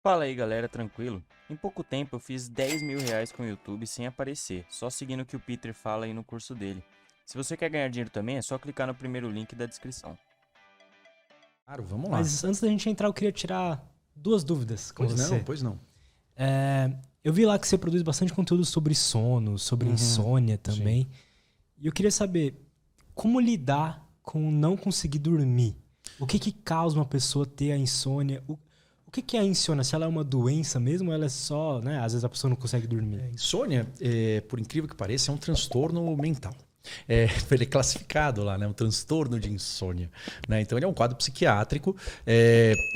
Fala aí galera, tranquilo? Em pouco tempo eu fiz 10 mil reais com o YouTube sem aparecer, só seguindo o que o Peter fala aí no curso dele. Se você quer ganhar dinheiro também, é só clicar no primeiro link da descrição. Claro, vamos lá. Mas antes da gente entrar, eu queria tirar duas dúvidas com você. Pois não. Eu vi lá que você produz bastante conteúdo sobre sono, sobre insônia também. E eu queria saber como lidar com não conseguir dormir. O que causa uma pessoa ter a insônia? O que é a insônia? Se ela é uma doença mesmo ou ela é só, né? Às vezes a pessoa não consegue dormir. Insônia, por incrível que pareça, é um transtorno mental. Ele é classificado lá, né? Um transtorno de insônia. Né? Então ele é um quadro psiquiátrico.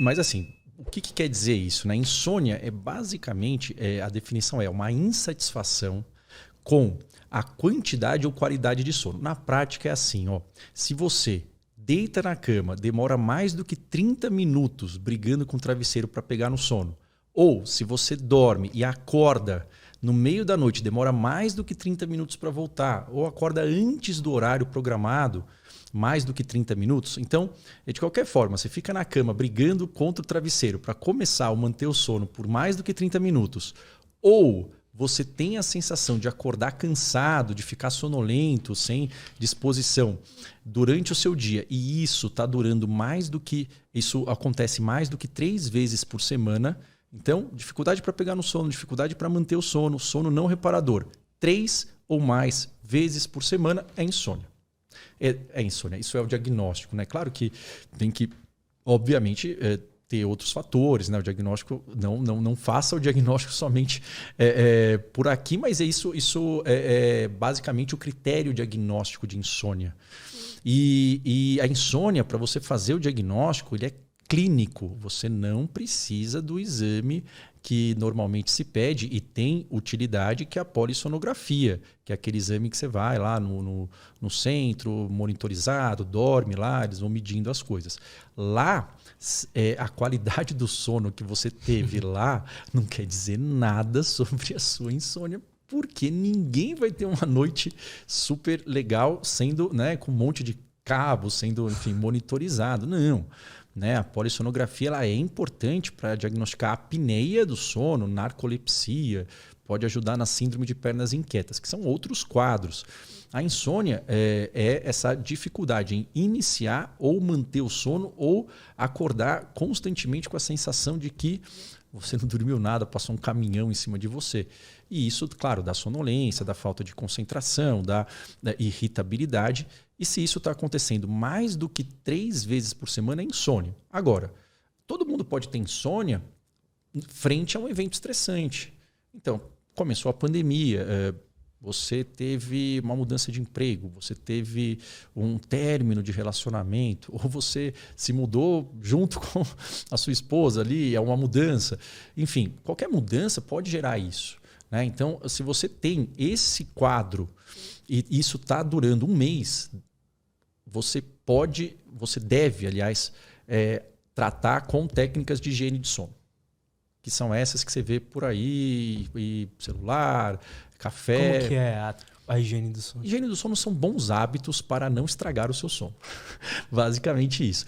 Mas assim, o que quer dizer isso? Né? Insônia é basicamente, a definição é uma insatisfação com a quantidade ou qualidade de sono. Na prática é assim, ó. Se você deita na cama, demora mais do que 30 minutos brigando com o travesseiro para pegar no sono, ou se você dorme e acorda no meio da noite, demora mais do que 30 minutos para voltar, ou acorda antes do horário programado, mais do que 30 minutos. Então, de qualquer forma, você fica na cama brigando contra o travesseiro para começar ou manter o sono por mais do que 30 minutos, ou você tem a sensação de acordar cansado, de ficar sonolento, sem disposição durante o seu dia, e isso está durando mais do que... Isso acontece mais do que 3 vezes por semana. Então, dificuldade para pegar no sono, dificuldade para manter o sono não reparador. 3 ou mais vezes por semana é insônia. É insônia, isso é o diagnóstico, né? Claro que tem que, obviamente... ter outros fatores, né? O diagnóstico, não faça o diagnóstico somente por aqui, mas isso é basicamente o critério diagnóstico de insônia. E a insônia, para você fazer o diagnóstico, ele é clínico. Você não precisa do exame que normalmente se pede e tem utilidade, que é a polissonografia, que é aquele exame que você vai lá no centro, monitorizado, dorme lá, eles vão medindo as coisas. Lá, a qualidade do sono que você teve lá não quer dizer nada sobre a sua insônia, porque ninguém vai ter uma noite super legal sendo, né, com um monte de cabos, sendo, enfim, monitorizado. Não. Né? A polissonografia ela é importante para diagnosticar a apneia do sono, narcolepsia, pode ajudar na síndrome de pernas inquietas, que são outros quadros. A insônia é essa dificuldade em iniciar ou manter o sono ou acordar constantemente com a sensação de que você não dormiu nada, passou um caminhão em cima de você. E isso, claro, dá sonolência, dá falta de concentração, dá irritabilidade. E se isso está acontecendo mais do que 3 vezes por semana, é insônia. Agora, todo mundo pode ter insônia frente a um evento estressante. Então, começou a pandemia, você teve uma mudança de emprego, você teve um término de relacionamento, ou você se mudou junto com a sua esposa ali, é uma mudança. Enfim, qualquer mudança pode gerar isso. Né? Então, se você tem esse quadro e isso está durando um mês, você deve, aliás, tratar com técnicas de higiene de sono, que são essas que você vê por aí, e celular, café. Como que é a higiene do sono? Higiene do sono são bons hábitos para não estragar o seu sono. Basicamente isso.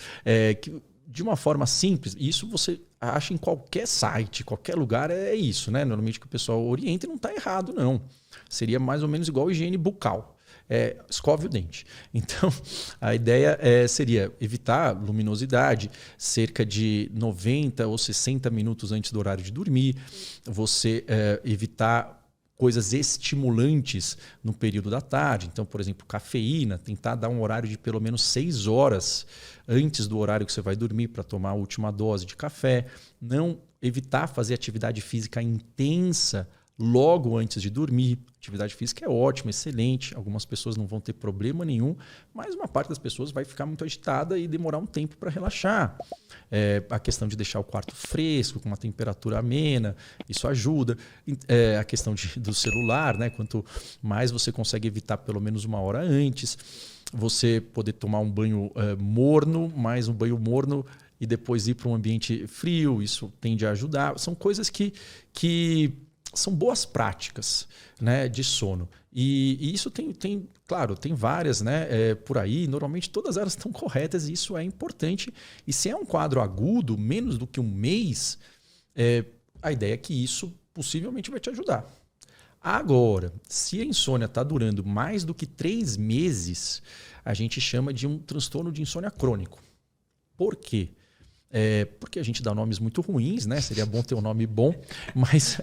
De uma forma simples, isso você acha em qualquer site, qualquer lugar, é isso, né? Normalmente que o pessoal orienta e não está errado, não. Seria mais ou menos igual a higiene bucal. Escove o dente. Então, a ideia seria evitar luminosidade cerca de 90 ou 60 minutos antes do horário de dormir, você evitar coisas estimulantes no período da tarde. Então, por exemplo, cafeína, tentar dar um horário de pelo menos 6 horas antes do horário que você vai dormir para tomar a última dose de café. Não evitar fazer atividade física intensa logo antes de dormir. Atividade física é ótima, excelente. Algumas pessoas não vão ter problema nenhum, mas uma parte das pessoas vai ficar muito agitada e demorar um tempo para relaxar. A questão de deixar o quarto fresco, com uma temperatura amena, isso ajuda. A questão do celular, né? Quanto mais você consegue evitar pelo menos 1 hora antes. Você poder tomar um banho morno, mais um banho morno e depois ir para um ambiente frio, isso tende a ajudar. São coisas que são boas práticas, né, de sono. E isso claro, tem várias, né, por aí. Normalmente todas elas estão corretas e isso é importante. E se é um quadro agudo, menos do que um mês, A ideia é que isso possivelmente vai te ajudar. Agora, se a insônia está durando mais do que 3 meses, a gente chama de um transtorno de insônia crônico. Por quê? Porque a gente dá nomes muito ruins, né? Seria bom ter um nome bom, mas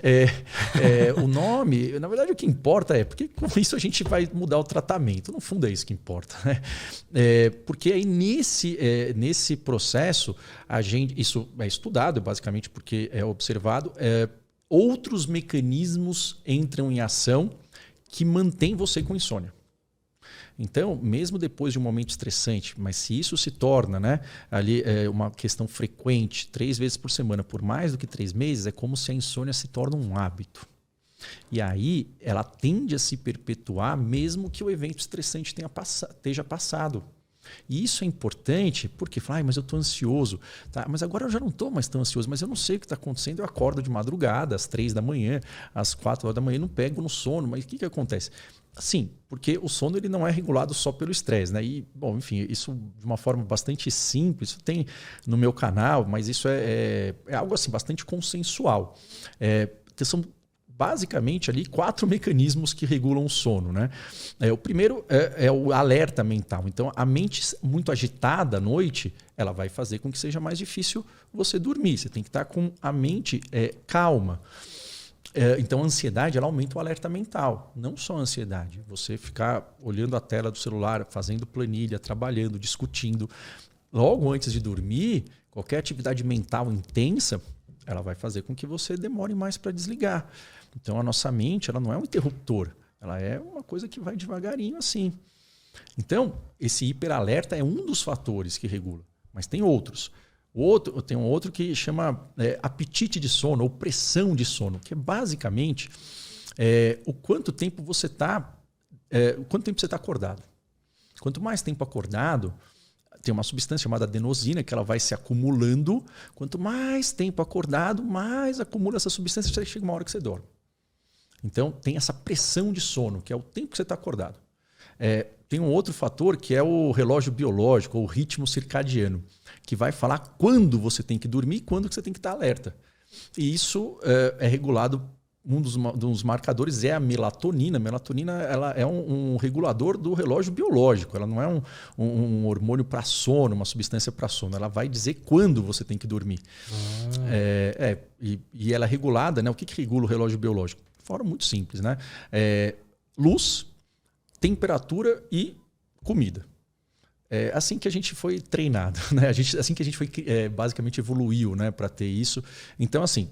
o nome, na verdade, o que importa porque com isso a gente vai mudar o tratamento. No fundo é isso que importa, né? Porque aí nesse processo, isso é estudado, basicamente porque é observado, outros mecanismos entram em ação que mantêm você com insônia. Então, mesmo depois de um momento estressante, mas se isso se torna, né, ali uma questão frequente, 3 vezes por semana, por mais do que 3 meses, é como se a insônia se torna um hábito. E aí ela tende a se perpetuar mesmo que o evento estressante esteja passado. E isso é importante porque fala, mas eu estou ansioso. Tá? Mas agora eu já não estou mais tão ansioso, mas eu não sei o que está acontecendo. Eu acordo de madrugada, às 3 da manhã, às 4 horas da manhã, não pego no sono. Mas o que acontece? Sim, porque o sono ele não é regulado só pelo estresse, né? E, bom, enfim, isso de uma forma bastante simples, isso tem no meu canal, mas isso é algo assim, bastante consensual. Que são basicamente ali 4 mecanismos que regulam o sono, né? O primeiro é o alerta mental. Então, a mente muito agitada à noite, ela vai fazer com que seja mais difícil você dormir. Você tem que estar com a mente calma. Então, a ansiedade ela aumenta o alerta mental. Não só a ansiedade. Você ficar olhando a tela do celular, fazendo planilha, trabalhando, discutindo. Logo antes de dormir, qualquer atividade mental intensa, ela vai fazer com que você demore mais para desligar. Então, a nossa mente ela não é um interruptor. Ela é uma coisa que vai devagarinho assim. Então, esse hiperalerta é um dos fatores que regula. Mas tem outros. Tem um outro que chama apetite de sono ou pressão de sono, que é basicamente o quanto tempo você está acordado. Quanto mais tempo acordado, tem uma substância chamada adenosina que ela vai se acumulando. Quanto mais tempo acordado, mais acumula essa substância, até que chega uma hora que você dorme. Então, tem essa pressão de sono, que é o tempo que você está acordado. Tem um outro fator que é o relógio biológico, ou o ritmo circadiano, que vai falar quando você tem que dormir e quando que você tem que estar alerta. E isso é regulado, um dos marcadores é a melatonina. A melatonina ela é um regulador do relógio biológico, ela não é um hormônio para sono, uma substância para sono. Ela vai dizer quando você tem que dormir. E ela é regulada, né? O que regula o relógio biológico? De forma muito simples, né? Luz, temperatura e comida. É assim que a gente foi treinado, né? Assim que a gente foi basicamente evoluiu, né, para ter isso. Então, assim,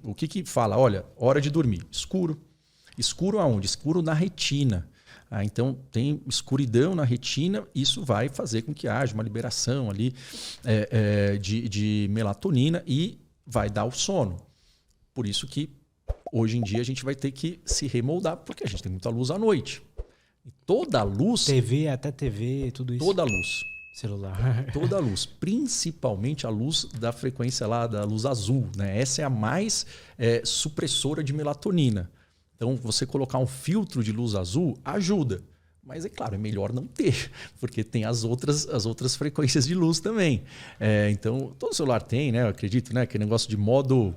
o que fala? Olha, hora de dormir. Escuro. Escuro aonde? Escuro na retina. Então, tem escuridão na retina, isso vai fazer com que haja uma liberação ali de melatonina e vai dar o sono. Por isso que hoje em dia a gente vai ter que se remoldar, porque a gente tem muita luz à noite. E toda a luz... até TV, tudo isso. Toda a luz. Celular. Toda a luz. Principalmente a luz da frequência lá, da luz azul, né? Essa é a mais supressora de melatonina. Então, você colocar um filtro de luz azul ajuda. Mas, é claro, é melhor não ter, porque tem as outras frequências de luz também. Então, todo celular tem, né? Eu acredito, né? Aquele negócio de modo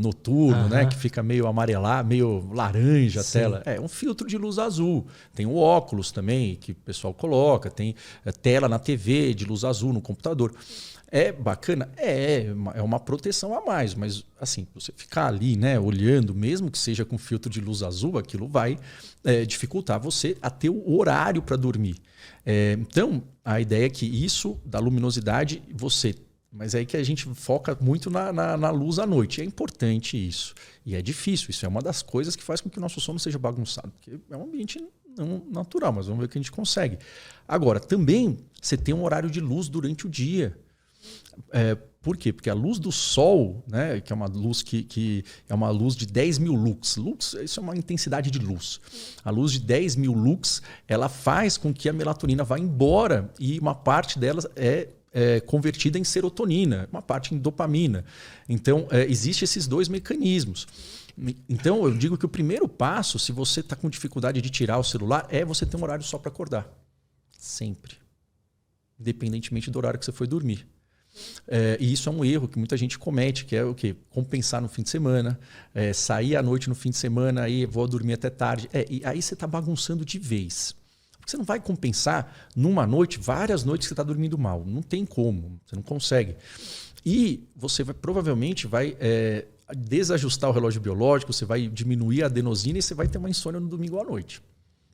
noturno, né? Que fica meio amarelado, meio laranja a tela. É um filtro de luz azul. Tem o óculos também, que o pessoal coloca. Tem tela na TV de luz azul no computador. É bacana? É uma proteção a mais, mas assim, você ficar ali, né, olhando, mesmo que seja com filtro de luz azul, aquilo vai dificultar você a ter o horário para dormir. Então, a ideia é que isso da luminosidade, mas é aí que a gente foca muito na luz à noite. É importante isso. E é difícil. Isso é uma das coisas que faz com que o nosso sono seja bagunçado. Porque é um ambiente não natural, mas vamos ver o que a gente consegue. Agora, também você tem um horário de luz durante o dia. Por quê? Porque a luz do sol, né, que é uma luz que é uma luz de 10 mil lux. Lux, isso é uma intensidade de luz. A luz de 10 mil lux, ela faz com que a melatonina vá embora e uma parte dela é convertida em serotonina, uma parte em dopamina. Então, existem esses dois mecanismos. Então, eu digo que o primeiro passo, se você está com dificuldade de tirar o celular, é você ter um horário só para acordar. Sempre. Independentemente do horário que você foi dormir. E isso é um erro que muita gente comete, que é o quê? Compensar no fim de semana, sair à noite no fim de semana, aí vou dormir até tarde. E aí você está bagunçando de vez. Porque você não vai compensar numa noite, várias noites que você está dormindo mal. Não tem como, você não consegue. E você provavelmente vai desajustar o relógio biológico, você vai diminuir a adenosina e você vai ter uma insônia no domingo à noite.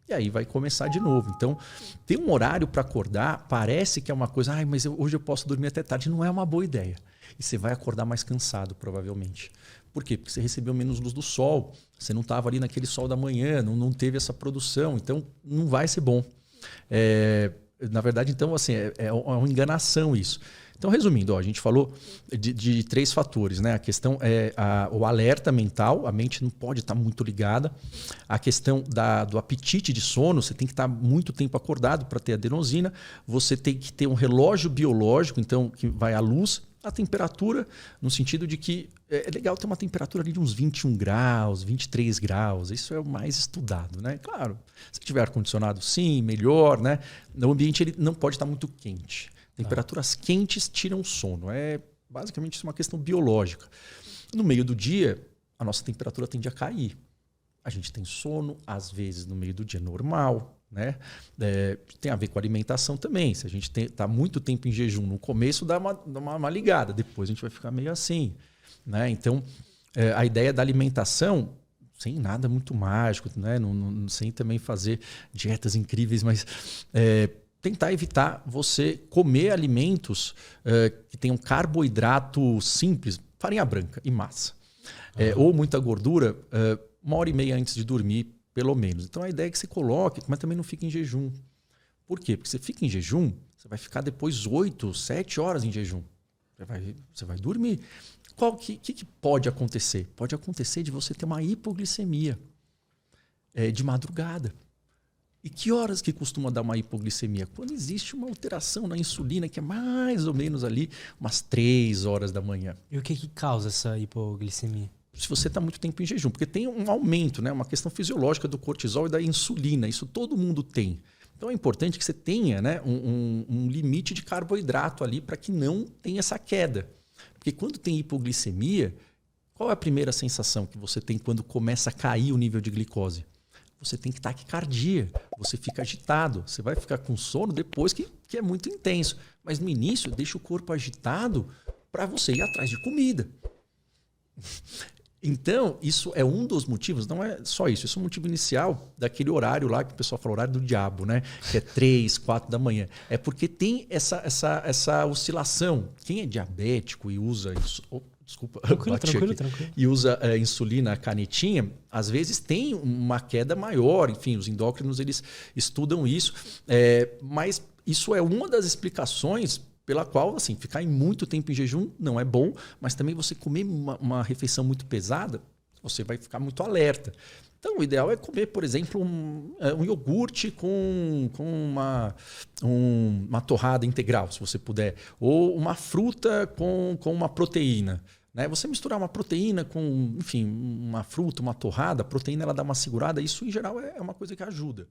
E aí vai começar de novo. Então, ter um horário para acordar parece que é uma coisa, mas hoje eu posso dormir até tarde. Não é uma boa ideia. E você vai acordar mais cansado, provavelmente. Por quê? Porque você recebeu menos luz do sol, você não estava ali naquele sol da manhã, não teve essa produção, então não vai ser bom. Na verdade, então, assim, é uma enganação isso. Então, resumindo, a gente falou de 3 fatores, né? A questão é o alerta mental, a mente não pode estar muito ligada. A questão do apetite de sono, você tem que estar muito tempo acordado para ter adenosina. Você tem que ter um relógio biológico, então, que vai à luz. A temperatura, no sentido de que é legal ter uma temperatura ali de uns 21 graus, 23 graus. Isso é o mais estudado, né? Claro, se tiver ar-condicionado, sim, melhor, né? O ambiente ele não pode estar muito quente. Temperaturas quentes tiram o sono. É basicamente isso, uma questão biológica. No meio do dia, a nossa temperatura tende a cair. A gente tem sono, às vezes, no meio do dia normal, né? Tem a ver com a alimentação também. Se a gente está muito tempo em jejum, no começo dá uma ligada, depois a gente vai ficar meio assim, né? Então, a ideia da alimentação, sem nada muito mágico, né? Sem também fazer dietas incríveis, mas tentar evitar você comer alimentos que tenham carboidrato simples, farinha branca e massa. Ou muita gordura, 1h30 antes de dormir, pelo menos. Então a ideia é que você coloque, mas também não fique em jejum. Por quê? Porque você fica em jejum, você vai ficar depois 8, 7 horas em jejum. Você vai dormir. O que pode acontecer? Pode acontecer de você ter uma hipoglicemia de madrugada. E que horas que costuma dar uma hipoglicemia? Quando existe uma alteração na insulina, que é mais ou menos ali umas 3 horas da manhã. E o que causa essa hipoglicemia? Se você está muito tempo em jejum, porque tem um aumento, né? Uma questão fisiológica do cortisol e da insulina, isso todo mundo tem. Então é importante que você tenha, né, um limite de carboidrato ali para que não tenha essa queda. Porque quando tem hipoglicemia, qual é a primeira sensação que você tem quando começa a cair o nível de glicose? Você tem taquicardia, você fica agitado, você vai ficar com sono depois que é muito intenso. Mas no início, deixa o corpo agitado para você ir atrás de comida. Então, isso é um dos motivos, não é só isso. Isso é o motivo inicial daquele horário lá que o pessoal fala, horário do diabo, né? Que é 3, 4 da manhã. É porque tem essa oscilação. Quem é diabético e usa isso... Desculpa, tranquilo. E usa insulina, canetinha, às vezes tem uma queda maior. Enfim, os endócrinos eles estudam isso. Mas isso é uma das explicações pela qual, assim, ficar muito tempo em jejum não é bom, mas também você comer uma refeição muito pesada, você vai ficar muito alerta. Então, o ideal é comer, por exemplo, um iogurte com uma torrada integral, se você puder. Ou uma fruta com uma proteína. Né? Você misturar uma proteína com, enfim, uma fruta, uma torrada, a proteína ela dá uma segurada. Isso, em geral, é uma coisa que ajuda.